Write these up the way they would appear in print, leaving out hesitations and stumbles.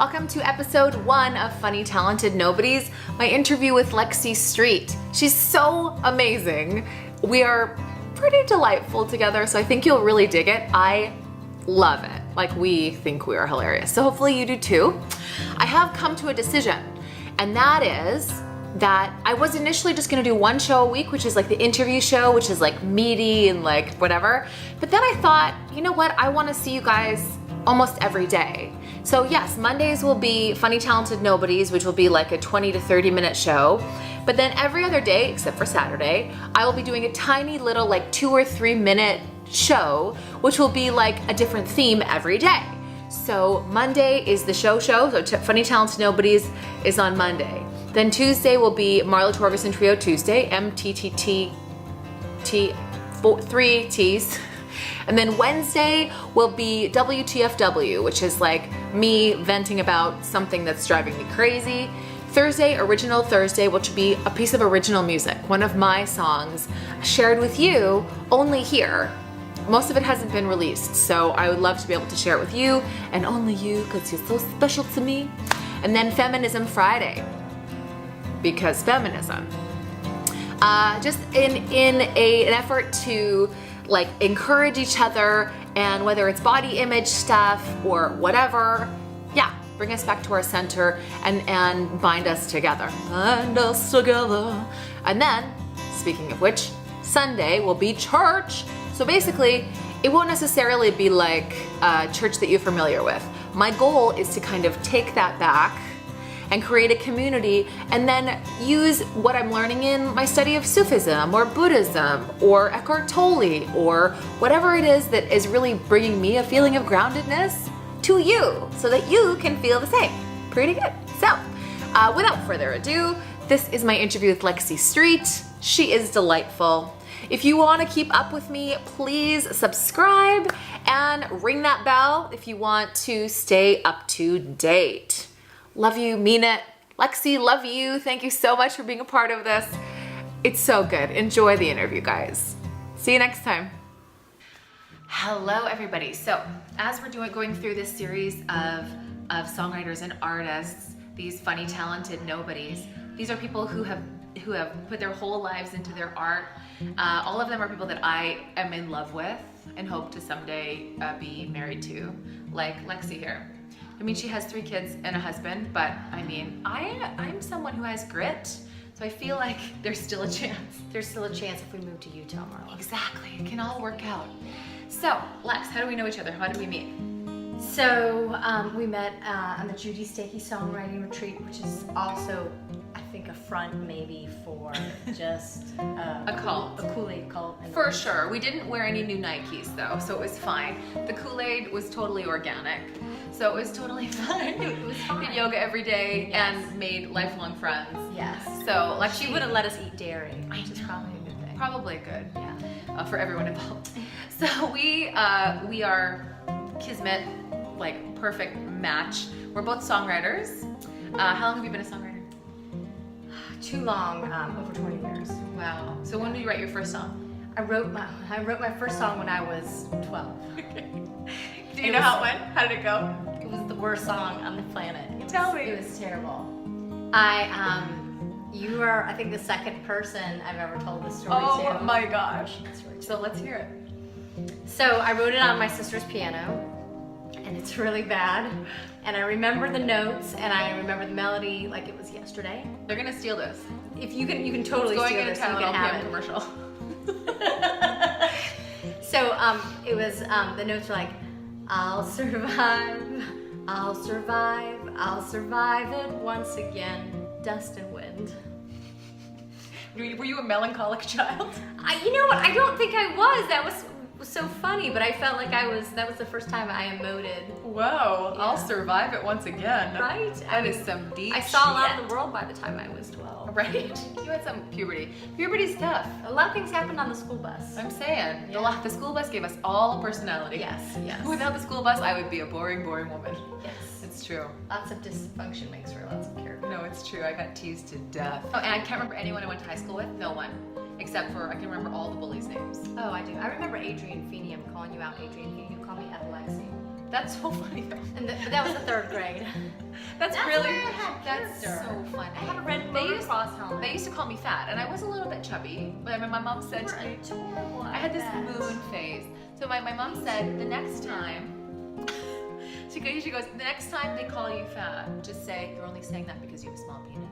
Welcome to episode 1 of Funny Talented Nobodies, my interview with Lexi Street. She's so amazing. We are pretty delightful together, so I think you'll really dig it. I love it. Like, we think we are hilarious. So hopefully you do too. I have come to a decision, and that is that I was initially just gonna do one show a week, which is like the interview show, which is like meaty and like whatever. But then I thought, you know what? I wanna see you guys almost every day. So yes, Mondays will be Funny Talented Nobodies, which will be like a 20 to 30 minute show. But then every other day, except for Saturday, I will be doing a tiny little like 2 or 3 minute show, which will be like a different theme every day. So Monday is the show, so Funny Talented Nobodies is on Monday. Then Tuesday will be Marla Torgerson Trio Tuesday, MTTT, 3 T's. And then Wednesday will be WTFW, which is like me venting about something that's driving me crazy. Thursday, Original Thursday, which will be a piece of original music, one of my songs shared with you only here. Most of it hasn't been released, so I would love to be able to share it with you and only you, because you're so special to me. And then Feminism Friday, because feminism. Just in an effort to like encourage each other, and whether it's body image stuff or whatever, yeah, bring us back to our center and bind us together. Bind us together. And then, speaking of which, Sunday will be church. So basically, it won't necessarily be like a church that you're familiar with. My goal is to kind of take that back and create a community, and then use what I'm learning in my study of Sufism or Buddhism or Eckhart Tolle or whatever it is that is really bringing me a feeling of groundedness to you, so that you can feel the same. Pretty good. So, without further ado, this is my interview with Lexi Street. She is delightful. If you want to keep up with me, please subscribe and ring that bell if you want to stay up to date. Love you, mean it. Lexi, love you. Thank you so much for being a part of this. It's so good. Enjoy the interview, guys. See you next time. Hello, everybody. So, as we're going through this series of songwriters and artists, these funny, talented nobodies, these are people who have put their whole lives into their art. All of them are people that I am in love with and hope to someday be married to, like Lexi here. I mean, she has 3 kids and a husband, but I mean, I'm someone who has grit, so I feel like there's still a chance. There's still a chance if we move to Utah, Marla. Exactly, it can all work out. So, Lex, how do we know each other? How did we meet? So, we met on the Judy Stakey Songwriting Retreat, which is also, I think, a front maybe for just a cult. A Kool-Aid cult. For sure. We didn't wear any new Nikes though, so it was fine. The Kool-Aid was totally organic, so it was totally fine. It was fine. Did yoga every day, yes. And made lifelong friends. Yes. So, like, she wouldn't let us eat dairy, which is probably a good thing. Probably good. Yeah. For everyone involved. So we are kismet, like perfect match. We're both songwriters. How long have you been a songwriter? Too long, over 20 years. Wow. So when did you write your first song? I wrote my first song when I was 12. Do you know how it went? How did it go? It was the worst song on the planet. Tell me. It was terrible. You are, I think, the second person I've ever told this story to. Oh my gosh. So let's hear it. So I wrote it on my sister's piano, and it's really bad. And I remember the notes, and I remember the melody like it was yesterday. They're gonna steal this. If you can totally it's going steal in this. a Tylenol You can have PM it. commercial. So it was the notes were like, I'll survive, I'll survive, I'll survive it once again, dust and wind. Were you a melancholic child? You know what? I don't think I was. That was so funny, but I felt like that was the first time I emoted. Whoa, Yeah. I'll survive it once again. Right? That is some deep I saw a lot shit. of the world by the time I was 12. Right? You had some puberty. Puberty's tough. A lot of things happened on the school bus. I'm saying. Yeah. The school bus gave us all a personality. Yes, yes. Without the school bus, I would be a boring, boring woman. Yes. It's true. Lots of dysfunction makes for lots of character. No, it's true. I got teased to death. Oh, and I can't remember anyone I went to high school with. No one. except for I can remember all the bullies' names. Oh, I do. I remember Adrian Feeney. I'm calling you out, Adrian Feeney. You call me Lexi. That's so funny though. And that was the 3rd grade. That's where really, I had that's character. so funny. I had a red They used- motocross helmet. They used to call me fat, and I was a little bit chubby. But I mean, my mom said to me, adorable. I had this moon phase. So my mom said, the next time, she goes, the next time they call you fat, just say, you're only saying that because you have a small penis.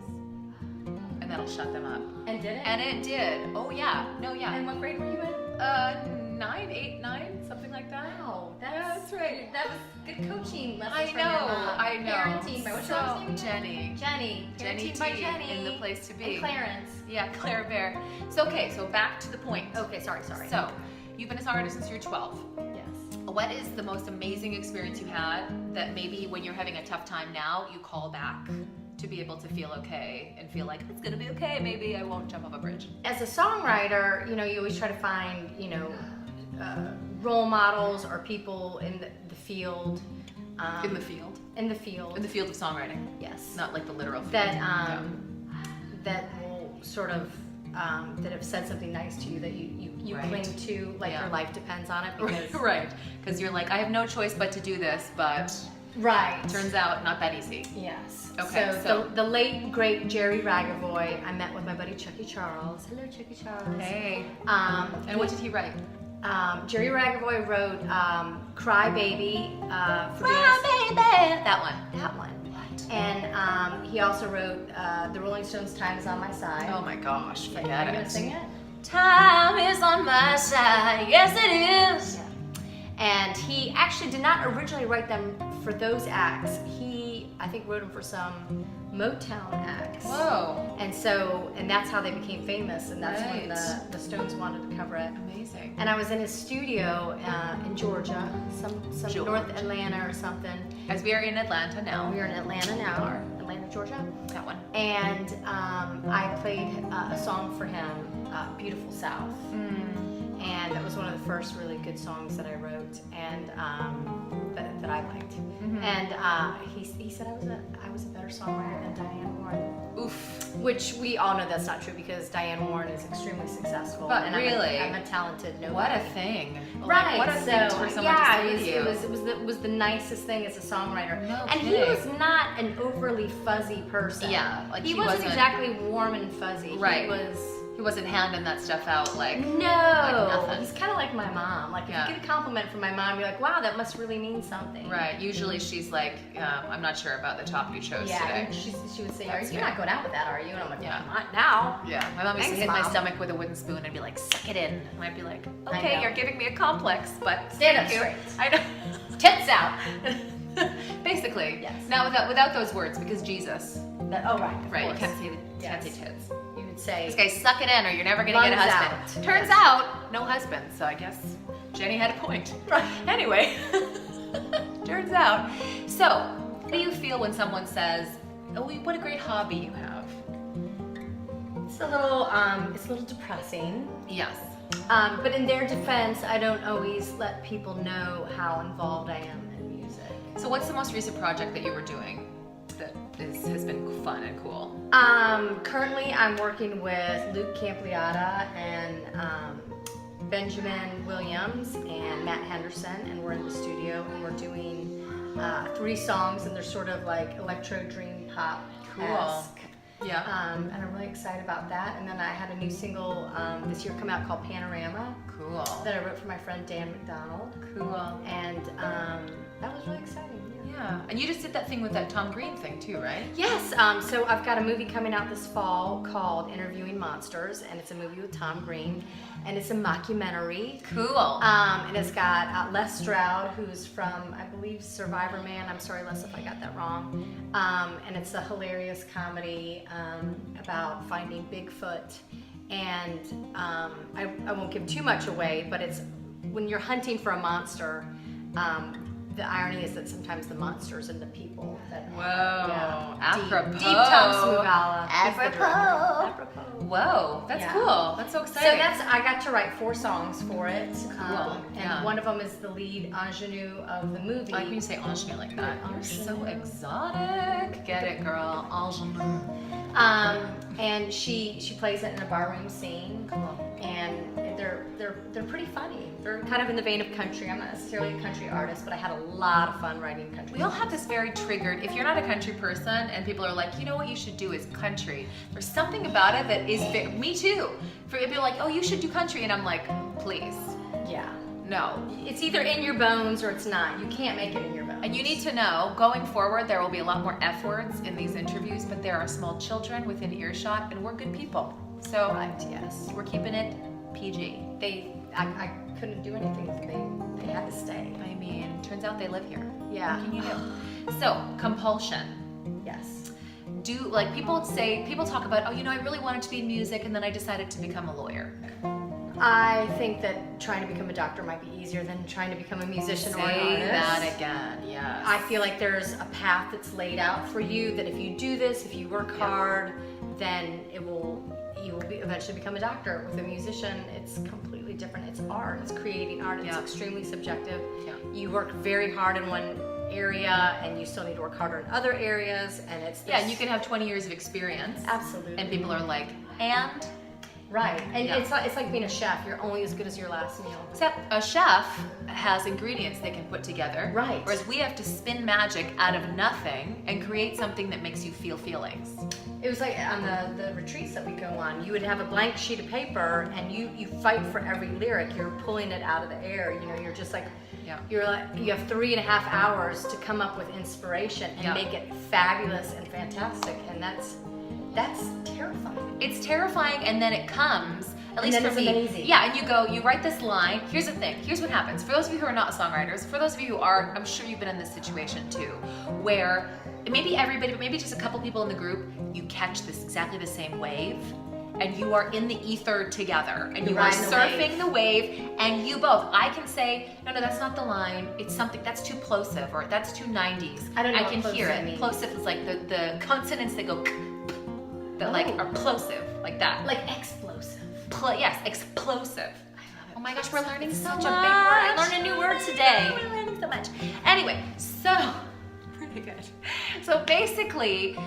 And that'll shut them up. And did it? And it did. Oh yeah. No, yeah. And what grade were you in? 9, 8, 9, something like that. Wow, That's right. That was good coaching lessons I from your mom. know, I know. Parenting by what's your mom's name again? Jenny. Jenny. Jenny Parenting by T Jenny. in the place to be. And Clarence. Yeah, Claire Bear. So okay, so back to the point. Okay, sorry. So, you've been a songwriter since you're 12. Yes. What is the most amazing experience you had that maybe when you're having a tough time now, you call back to be able to feel okay and feel like it's gonna be okay, maybe I won't jump off a bridge? As a songwriter, you know, you always try to find, you know, role models or people in the field. In the field? In the field. In the field of songwriting. Yes. Not like the literal field. That that will sort of that have said something nice to you that you Right. cling to, like Yeah. your life depends on it. Because Right, because you're like, I have no choice but to do this, but right. turns out not that easy. Yes. Okay, So the late great Jerry Ragavoy, I met with my buddy Chucky Charles. Hello, Chucky Charles. Hey. And And what did he write? Jerry Ragavoy wrote "Cry Baby" for That one. that one. And he also wrote the Rolling Stones' "Time Is on My Side." Oh my gosh, Are you forget gonna it. sing it? Time is on my side, yes it is. Yeah. And he actually did not originally write them for those acts. He, I think, wrote them for some Motown acts. Whoa, And that's how they became famous, and that's when Right. the Stones wanted to cover it. amazing. And I was in his studio in Georgia, some Georgia. North Atlanta or something. As we are in Atlanta now. We're in Atlanta now, Atlanta, Georgia. That one. And I played a song for him, "Beautiful South." And that was one of the first really good songs that I wrote, and that I liked. And he said I was a better songwriter than Diane Warren. Oof. Which we all know that's not true because Diane Warren is extremely successful. But and really? I'm a talented nobody. What a thing. Right. Like, what a thing so, for someone yeah, to say to you. it was the nicest thing as a songwriter. No and he kidding. was not an overly fuzzy person. Yeah, like he he wasn't wasn't- exactly warm and fuzzy. Right. He He wasn't handing that stuff out like no. nothing. He's kind of like my mom. Like if Yeah. you get a compliment from my mom, you're like, wow, that must really mean something. Right. Usually she's like, I'm not sure about the top you chose Yeah. today. And she would say, That's you're fair. not going out with that, are you? And I'm like, Yeah. not now. Yeah, my mom used to Thanks, hit my Mom. stomach with a wooden spoon and be like, suck it in. And I'd be like, I okay, know. you're giving me a complex, but Stand up thank you. straight. I know. Tits out. Basically. Yes. Now without those words, because Jesus. Oh, right. Of Right, you course. can't say can't say Yes. tits. You would say, This guy, suck it in or you're never gonna get a Lungs husband. out. Turns Yes. out, no husband, so I guess Jenny had a point. Right. Anyway, turns out. So, what do you feel when someone says, oh, what a great hobby you have? it's a little depressing. Yes. But in their defense, I don't always let people know how involved I am in music. So what's the most recent project that you were doing that has been fun and cool? Currently, I'm working with Luke Campliata and Benjamin Williams and Matt Henderson, and we're in the studio and we're doing 3 songs, and they're sort of like electro dream pop. Yeah. And I'm really excited about that. And then I had a new single this year come out called Panorama Cool. that I wrote for my friend Dan McDonald. Cool. And that was really exciting. Yeah. And you just did that thing with that Tom Green thing too, right? Yes, so I've got a movie coming out this fall called Interviewing Monsters, and it's a movie with Tom Green, and it's a mockumentary. Cool. And it's got Les Stroud, who's from, I believe, Survivor Man. I'm sorry, Les, if I got that wrong. And it's a hilarious comedy about finding Bigfoot. And I won't give too much away, but it's when you're hunting for a monster, the irony is that sometimes the monsters and the people that Whoa. Apropos. Deep Tom Smugala. is the Apropos. director. Apropos. Whoa, that's Yeah. cool. That's so So exciting. I got to write 4 songs for it. Cool. And one of them is the lead ingenue of the movie. I like when you say ingenue like that. You're so Ingenue. exotic. Get it, girl. Ingenue. And she plays it in a barroom scene. Cool. And they're pretty funny. They're kind of in the vein of country. I'm not necessarily a country artist, but I had a lot of fun writing country. We all have this very triggered, if you're not a country person and people are like, you know what you should do is country, there's something about it that is, me too. For people are like, oh, you should do country, and I'm like, please, Yeah. no. It's either in your bones or it's not. You can't make it in your bones. And you need to know, going forward, there will be a lot more F words in these interviews, but there are small children within earshot, and we're good people. So Right, yes. we're keeping it PG. I couldn't do anything. They had to stay. I mean, turns out they live here. Yeah. What can you do? So, compulsion. Yes. People talk about, oh, you know, I really wanted to be in music and then I decided to become a lawyer. I think that trying to become a doctor might be easier than trying to become a musician or an Say artist. that again, yes. I feel like there's a path that's laid out for you that if you do this, if you work hard, then you will eventually become a doctor. With a musician, it's completely different. It's art. It's creating art. It's Yeah. extremely subjective. Yeah. You work very hard in one area, and you still need to work harder in other areas. And it's Yeah, and you can have 20 years of experience. absolutely And people are like, and? right. And Yeah. it's like being a chef. You're only as good as your last meal. Except a chef has ingredients they can put together. Right. Whereas we have to spin magic out of nothing and create something that makes you feel feelings. It was like on the retreats that we go on, you would have a blank sheet of paper and you fight for every lyric. You're pulling it out of the air. You know, you're just like, Yeah. you have 3.5 hours to come up with inspiration and Yeah. make it fabulous and fantastic. And that's terrifying. It's terrifying, and then it comes, at least then for it's me. amazing. Yeah, and you write this line. Here's the thing. Here's what happens. For those of you who are not songwriters, for those of you who are, I'm sure you've been in this situation too, where maybe everybody, but maybe just a couple people in the group, you catch this exactly the same wave, and you are in the ether together, and you are riding the surfing the wave, and you both. I can say, no, that's not the line. It's something that's too plosive, or that's too 90s. I don't know I what can hear plosive it. means. Plosive is like the consonants that go that like are plosive, like that. Like explosive. Yes, explosive. Oh my gosh, we're learning so Such much. a big word. I learned a new word today. We're learning so much. Anyway, so pretty good. So basically,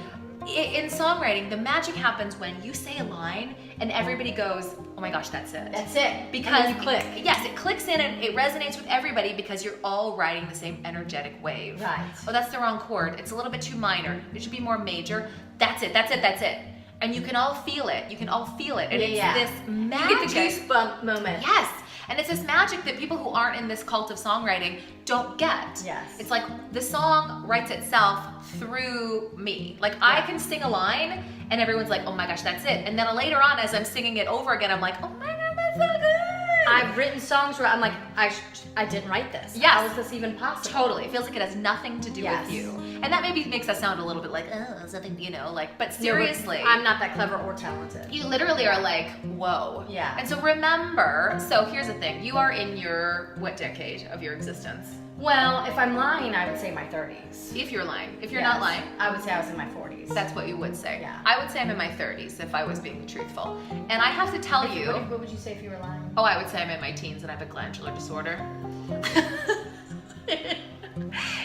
in songwriting, the magic happens when you say a line and everybody goes, "Oh my gosh, that's it." That's it. Because And then you click. Yes, it clicks in and it resonates with everybody because you're all riding the same energetic wave. Right. Oh, that's the wrong chord. It's a little bit too minor. It should be more major. That's it. That's it. That's it. And you can all feel it. You can all feel it. And it's this magic. You get the goosebump moment. Yes. And it's this magic that people who aren't in this cult of songwriting don't get. Yes. It's like the song writes itself through me. Like I can sing a line and everyone's like, oh my gosh, that's it. And then later on as I'm singing it over again, I'm like, oh my God, that's so good. I've written songs where I'm like, I didn't write this. Yes. How is this even possible? Totally. It feels like it has nothing to do Yes. with you. And that maybe makes us sound a little bit like, oh, something, but seriously. No, I'm not that clever or talented. You literally are like, whoa. Yeah. And so remember, so here's the thing. You are in your, what decade of your existence? Well, if I'm lying, I would say my 30s. If you're lying. If you're Yes. not lying, I would say I was in my 40s. that's what you would say. Yeah. I would say I'm in my 30s if I was being truthful. And I have to tell you, What would you say if you were lying? oh, I would say I'm in my teens and I have a glandular disorder.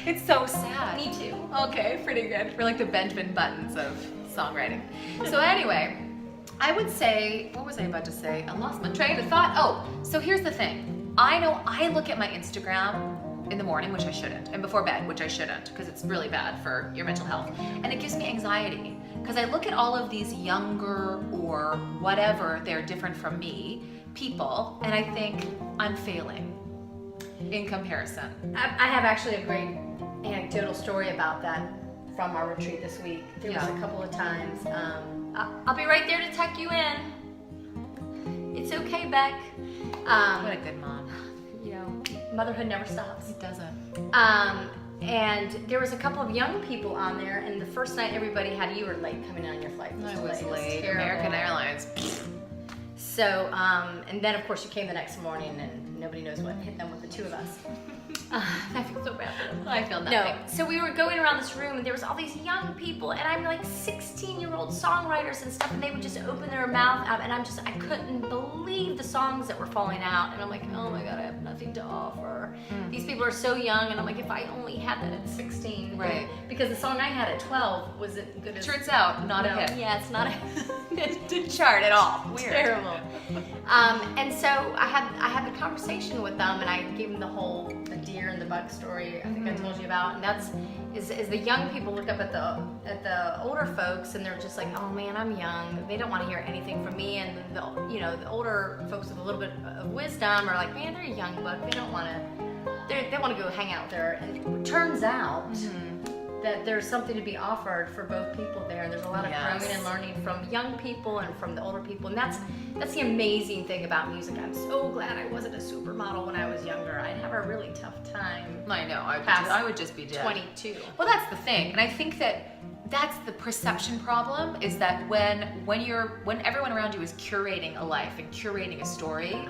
It's so sad. Me too. Okay, pretty good. We're like the Benjamin Buttons of songwriting. So anyway, I would say, what was I about to say? I lost my train of thought. Oh, so here's the thing. I know I look at my Instagram in the morning, which I shouldn't, and before bed, which I shouldn't, because it's really bad for your mental health. And it gives me anxiety, because I look at all of these younger or whatever, they're different from me, people, and I think I'm failing in comparison. I have actually a great anecdotal story about that from our retreat this week. There was a couple of times. I'll be right there to tuck you in. It's okay, Beck. What a good mom. You know, motherhood never stops. It doesn't. And there was a couple of young people on there, and the first night everybody had, you were late coming on your flight. I was It was late. terrible. American Airlines. So, and then of course you came the next morning, and nobody knows what hit them with the two of us. I feel so bad for them. I feel nothing. No, so we were going around this room and there was all these young people and I'm like 16-year-old songwriters and stuff and they would just open their mouth out and I couldn't believe the songs that were falling out and I'm like, oh my God, I have nothing to offer. These people are so young and I'm like, if I only had that at 16. Right. Because the song I had at 12 wasn't good as... Turns out, not a hit. Yeah, it's not a It didn't chart at all. Weird. Terrible. And so I had the conversation with them and I gave them the deer and the buck story I think I told you about, and that's is the young people look up at the older folks and they're just like, oh man, I'm young. They don't want to hear anything from me, and the older folks with a little bit of wisdom are like, man, they're a young buck. They don't want to. They want to go hang out there. And it turns out that there's something to be offered for both people there, and there's a lot of growing and learning from young people and from the older people, and that's the amazing thing about music. I'm so glad I wasn't a supermodel when I was younger. I'd have a really tough time. I know. I would just be dead. 22. Well, that's the thing, and I think that's the perception problem, is that when everyone around you is curating a life and curating a story,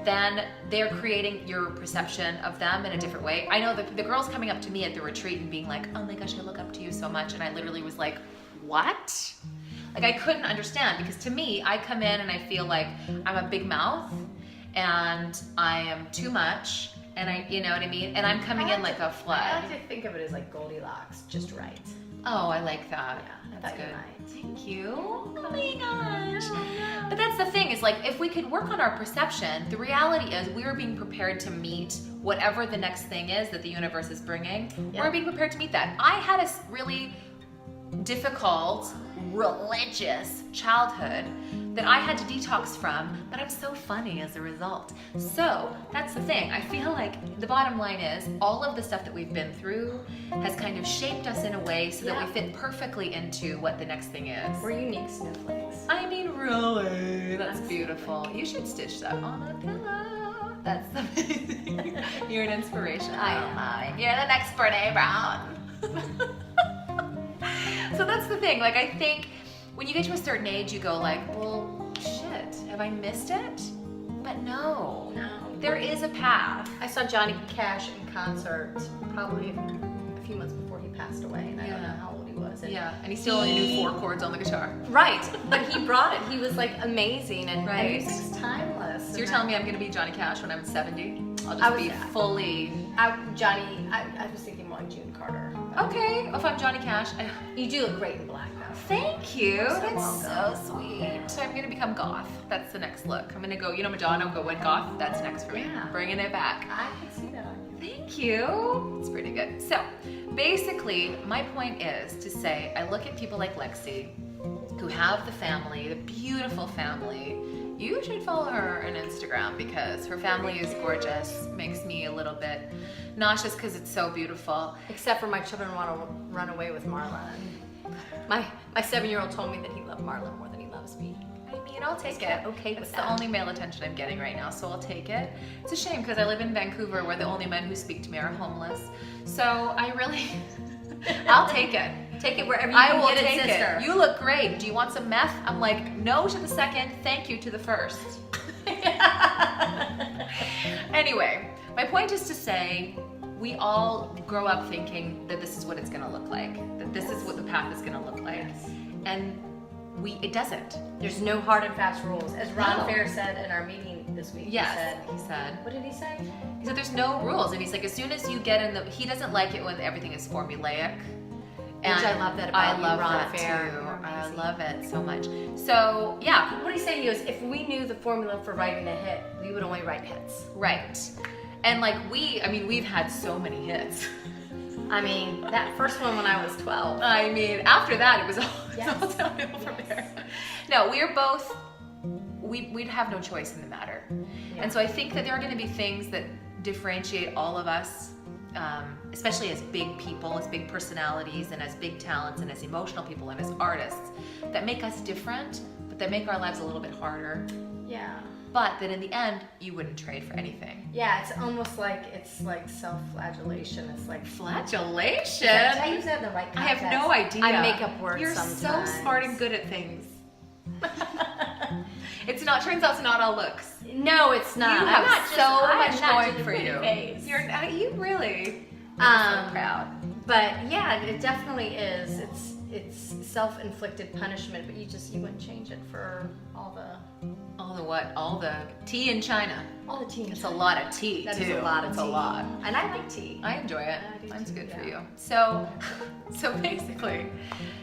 then they're creating your perception of them in a different way. I know the girls coming up to me at the retreat and being like, oh my gosh, I look up to you so much, and I literally was like, what? Like, I couldn't understand, because to me, I come in and I feel like I'm a big mouth and I am too much, and you know what I mean? And I'm coming in like a flood. I like to think of it as like Goldilocks, just right. Oh, I like that. Yeah, That's good. Might. Thank you. Oh my gosh. But that's the thing, is like, if we could work on our perception, the reality is we're being prepared to meet whatever the next thing is that the universe is bringing. Yeah. We're being prepared to meet that. I had a really difficult, religious childhood that I had to detox from, but I'm so funny as a result. So that's the thing. I feel like the bottom line is all of the stuff that we've been through has kind of shaped us in a way so that we fit perfectly into what the next thing is. We're unique snowflakes. I mean, really, that's beautiful. You should stitch that on a pillow. That's amazing. You're an inspiration. I am. don't mind. You're the next Brene Brown. So that's the thing. Like, I think when you get to a certain age, you go like, well, shit, have I missed it? But no. There is a path. I saw Johnny Cash in concert probably a few months before he passed away, and I don't know how old he was. And and he still only knew 4 chords on the guitar. Right, but he brought it. He was like amazing, and Right. timeless. So you're telling me I'm going to be Johnny Cash when I'm 70? I'll just be fully... I was thinking more like June Carter. Okay, if I'm Johnny Cash, You do look great in black, though. thank you. That's so welcome. sweet. So I'm gonna become goth. That's the next look. I'm gonna go, Madonna, go went goth. That's next for me. Yeah. Bringing it back. I can see that on you. Thank you. It's pretty good. So basically, my point is to say, I look at people like Lexi, who have the family, the beautiful family. You should follow her on Instagram because her family is gorgeous. Makes me a little bit nauseous because it's so beautiful. Except for my children want to run away with Marla. My 7-year-old told me that he loved Marla more than he loves me. I mean, I'll take Get it. okay with It's that. the only male attention I'm getting right now, so I'll take it. It's a shame because I live in Vancouver where the only men who speak to me are homeless. So I really, I'll take it. Take it wherever you I can will get it, take sister. it. You look great. Do you want some meth? I'm like, no to the second, thank you to the first. Anyway, my point is to say, we all grow up thinking that this is what it's going to look like, that this is what the path is going to look like, and it doesn't. There's no hard and fast rules. As Ron No. Fair said in our meeting this week, Yes, he said. what did he say? He said there's no rules, and he's like, as soon as you get in he doesn't like it when everything is formulaic. Which I love that about you, love Ron that Fair. too. You're I amazing. love it so much. So yeah, What did he say? He goes, if we knew the formula for writing a hit, we would only write hits. right. And like we've had so many hits. I mean, that first one when I was 12. I mean, after that, it was all, Yes. all downhill from there. No, we'd have no choice in the matter. Yeah. And so I think that there are going to be things that differentiate all of us, especially as big people, as big personalities, and as big talents, and as emotional people, and as artists, that make us different, but that make our lives a little bit harder. Yeah. But that in the end, you wouldn't trade for anything. Yeah, it's almost like self-flagellation. It's like Flagellation? Did I use that in the right I context? have no idea. I make up words You're sometimes. so smart and good at things. It's not. Turns out it's not all looks. No, it's not. You have I'm not so I'm much not going just a for pretty you. face. You really. I'm so proud. But yeah, it definitely is. It's self-inflicted punishment, but you wouldn't change it for all the what? All the tea in China. all the tea. It's a lot of tea That too. is a lot of It's tea. a lot. And I like tea. I enjoy it. I do Mine's too, good for yeah. you. So basically,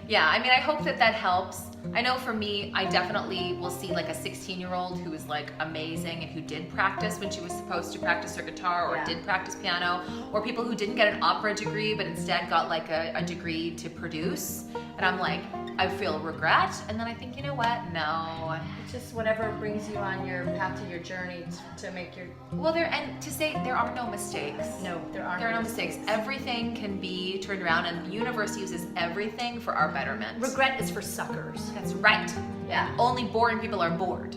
yeah, I mean, I hope that helps. I know for me, I definitely will see like a 16-year-old who is like amazing and who did practice when she was supposed to practice her guitar, or Yeah. did practice piano, or people who didn't get an opera degree but instead got like a degree to produce. And I'm like, I feel regret, and then I think, you know what? No. It's just whatever brings you on your path to your journey to make your. Well, to say there are no mistakes. No, there aren't. There are no mistakes. Everything can be turned around, and the universe uses everything for our betterment. Regret is for suckers. That's right. Yeah. Only boring people are bored.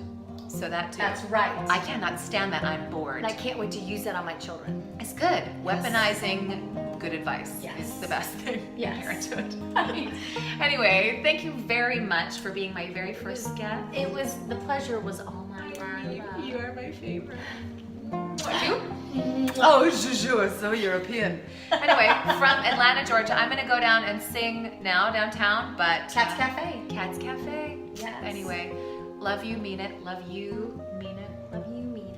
So that too. That's right. I cannot stand that I'm bored. And I can't wait to use that on my children. It's good. Weaponizing good advice Yes. is the best thing. Yes. Parenthood. Anyway, thank you very much for being my very first guest. The pleasure was all mine. You are my favorite. What, you? Oh, sure, so European. Anyway, from Atlanta, Georgia, I'm gonna go down and sing now downtown, but Cat's Cafe. Cat's Cafe. Yes. Anyway, love you, mean it. Love you, mean it. Love you, mean it.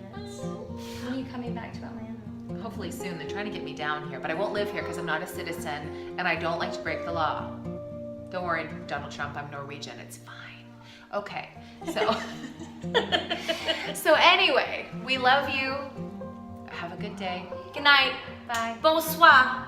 When are you coming back to Atlanta? Hopefully soon. They're trying to get me down here, but I won't live here because I'm not a citizen and I don't like to break the law. Don't worry, Donald Trump, I'm Norwegian. It's fine. Okay, so so anyway, we love you. Have a good day. Good night. Bye. Bonsoir.